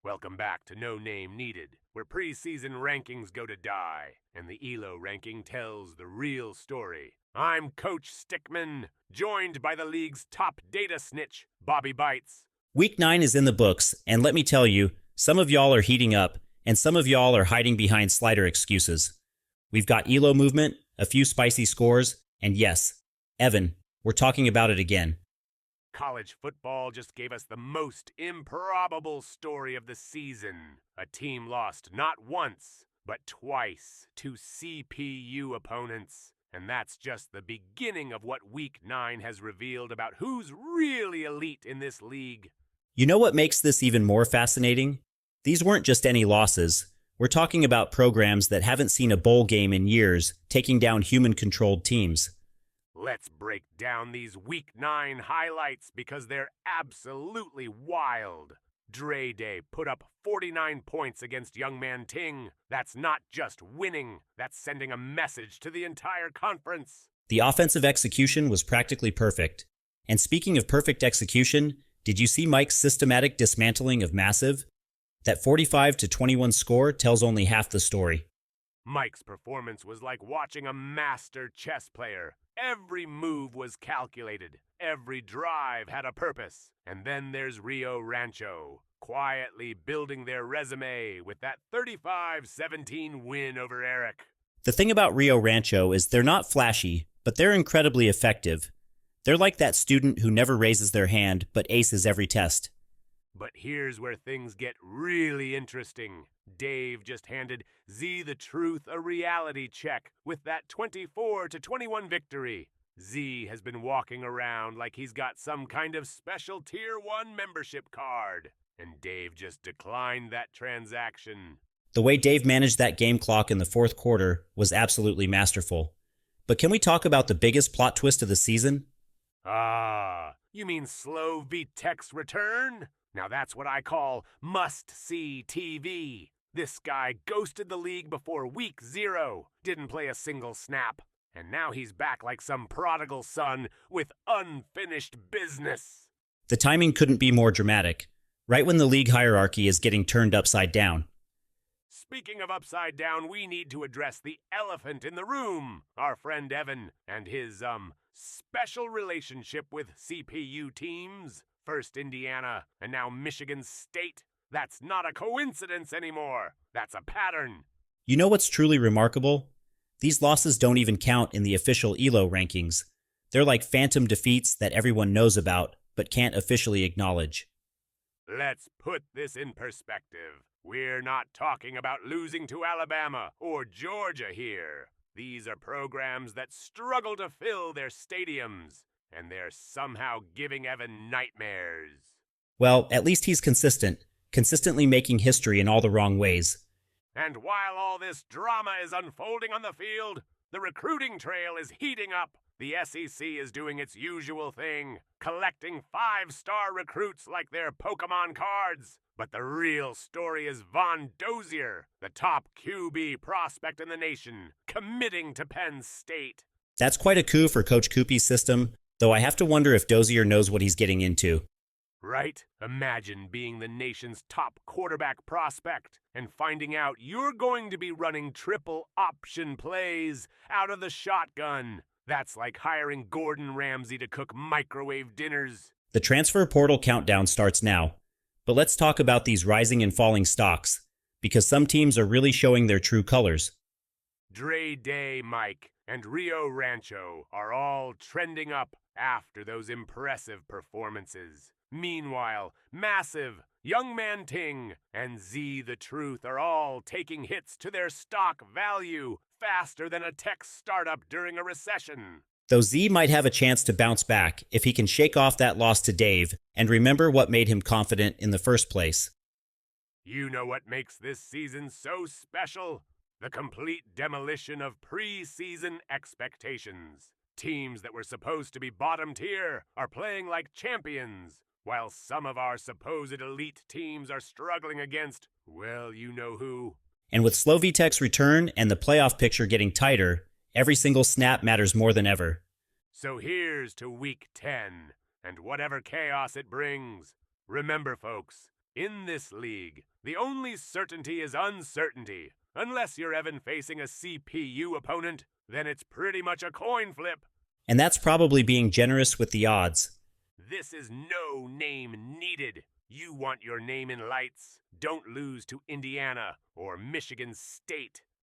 Welcome back to No Name Needed, where preseason rankings go to die, and the ELO ranking tells the real story. I'm Coach Stickman, joined by the league's top data snitch, Bobby Bites. Week 9 is in the books, and let me tell you, some of y'all are heating up, and some of y'all are hiding behind slider excuses. We've got ELO movement, a few spicy scores, and yes, Evan, we're talking about it again. College football just gave us the most improbable story of the season. A team lost not once, but twice to CPU opponents. And that's just the beginning of what Week 9 has revealed about who's really elite in this league. You know what makes this even more fascinating? These weren't just any losses. We're talking about programs that haven't seen a bowl game in years, taking down human-controlled teams. Let's break down these Week 9 highlights because they're absolutely wild. Dre Day put up 49 points against Young Man Ting. That's not just winning, that's sending a message to the entire conference. The offensive execution was practically perfect. And speaking of perfect execution, did you see Mike's systematic dismantling of Massive? That 45-21 score tells only half the story. Mike's performance was like watching a master chess player. Every move was calculated. Every drive had a purpose. And then there's Rio Rancho, quietly building their resume with that 35-17 win over Eric. The thing about Rio Rancho is they're not flashy, but they're incredibly effective. They're like that student who never raises their hand but aces every test. But here's where things get really interesting. Dave just handed Z the Truth a reality check with that 24-21 victory. Z has been walking around like he's got some kind of special Tier 1 membership card, and Dave just declined that transaction. The way Dave managed that game clock in the fourth quarter was absolutely masterful. But can we talk about the biggest plot twist of the season? Ah, you mean Slow V-Tech's return? Now that's what I call must-see TV. This guy ghosted the league before week 0, didn't play a single snap, and now he's back like some prodigal son with unfinished business. The timing couldn't be more dramatic, right when the league hierarchy is getting turned upside down. Speaking of upside down, we need to address the elephant in the room, our friend Evan, and his, special relationship with CPU teams. First Indiana, and now Michigan State. That's not a coincidence anymore. That's a pattern. You know what's truly remarkable? These losses don't even count in the official ELO rankings. They're like phantom defeats that everyone knows about, but can't officially acknowledge. Let's put this in perspective. We're not talking about losing to Alabama or Georgia here. These are programs that struggle to fill their stadiums. And they're somehow giving Evan nightmares. Well, at least he's consistently making history in all the wrong ways. And while all this drama is unfolding on the field, the recruiting trail is heating up. The SEC is doing its usual thing, collecting 5-star recruits like they're Pokemon cards. But the real story is Von Dozier, the top QB prospect in the nation, committing to Penn State. That's quite a coup for Coach Koopy's system, though I have to wonder if Dozier knows what he's getting into. Right? Imagine being the nation's top quarterback prospect and finding out you're going to be running triple option plays out of the shotgun. That's like hiring Gordon Ramsay to cook microwave dinners. The transfer portal countdown starts now. But let's talk about these rising and falling stocks, because some teams are really showing their true colors. Dre Day Mike and Rio Rancho are all trending up after those impressive performances. Meanwhile, Massive, Young Man Ting, and Z the Truth are all taking hits to their stock value faster than a tech startup during a recession. Though Z might have a chance to bounce back if he can shake off that loss to Dave and remember what made him confident in the first place. You know what makes this season so special? The complete demolition of preseason expectations. Teams that were supposed to be bottom tier are playing like champions, while some of our supposed elite teams are struggling against, well, you know who. And with Slow V-Tech's return and the playoff picture getting tighter, every single snap matters more than ever. So here's to Week 10, and whatever chaos it brings. Remember, folks, In this league, the only certainty is uncertainty. Unless you're Evan facing a CPU opponent, then it's pretty much a coin flip. And that's probably being generous with the odds. This is no name needed. You want your name in lights. Don't lose to Indiana or Michigan State.